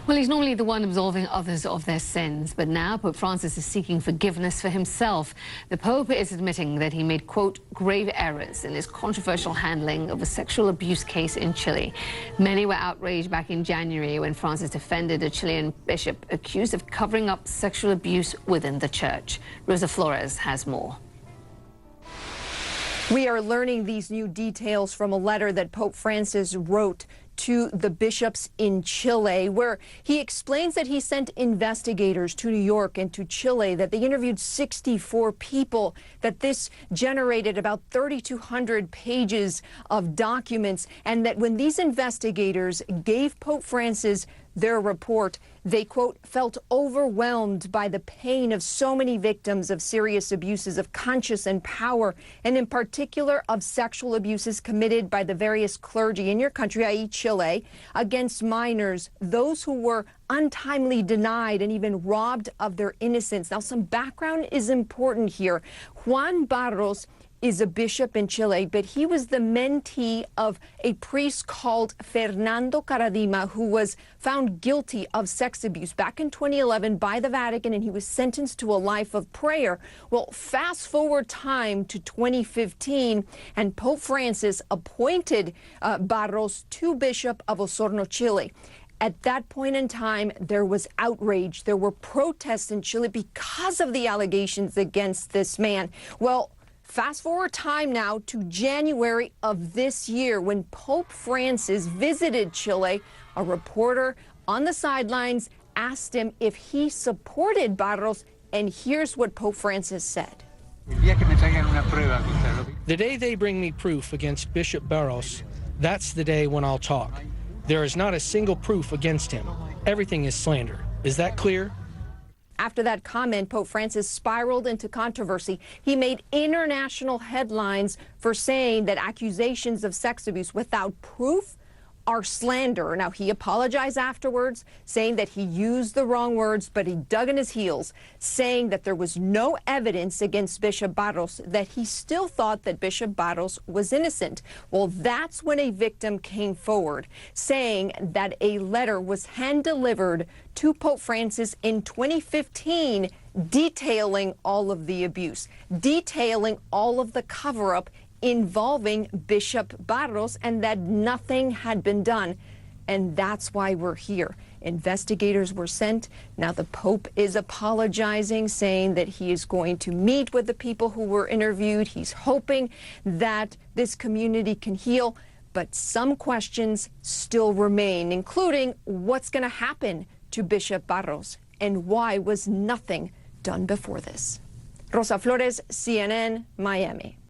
Well, he's normally the one absolving others of their sins, but now Pope Francis is seeking forgiveness for himself. The Pope is admitting that he made, quote, grave errors in his controversial handling of a sexual abuse case in Chile. Many were outraged back in January when Francis defended a Chilean bishop accused of covering up sexual abuse within the church. Rosa Flores has more. We are learning these new details from a letter that Pope Francis wrote to the bishops in Chile, where he explains that he sent investigators to New York and to Chile, that they interviewed 64 people, that this generated about 3,200 pages of documents, and that when these investigators gave Pope Francis their report, they, quote, felt overwhelmed by the pain of so many victims of serious abuses of conscience and power, and in particular of sexual abuses committed by the various clergy in your country, i.e. Chile, against minors, those who were untimely denied and even robbed of their innocence. Now, some background is important here. Juan Barros is a bishop in Chile, but he was the mentee of a priest called Fernando Caradima, who was found guilty of sex abuse back in 2011 by the Vatican, and he was sentenced to a life of prayer. Well, fast forward time to 2015, and Pope Francis appointed Barros to Bishop of Osorno, Chile. At that point in time, there was outrage. There were protests in Chile because of the allegations against this man. Well, fast forward time now to January of this year when Pope Francis visited Chile. A reporter on the sidelines asked him if he supported Barros, and here's what Pope Francis said. The day they bring me proof against Bishop Barros, that's the day when I'll talk. There is not a single proof against him. Everything is slander. Is that clear? After that comment, Pope Francis spiraled into controversy. He made international headlines for saying that accusations of sex abuse without proof are slander. Now, he apologized afterwards, saying that he used the wrong words, but he dug in his heels, saying that there was no evidence against Bishop Barros, that he still thought that Bishop Barros was innocent. Well, that's when a victim came forward, saying that a letter was hand-delivered to Pope Francis in 2015 detailing all of the abuse, detailing all of the cover-up involving Bishop Barros, and that nothing had been done. And that's why we're here. Investigators were sent. Now the Pope is apologizing, saying that he is going to meet with the people who were interviewed. He's hoping that this community can heal. But some questions still remain, including what's going to happen to Bishop Barros and why was nothing done before this. Rosa Flores, CNN, Miami.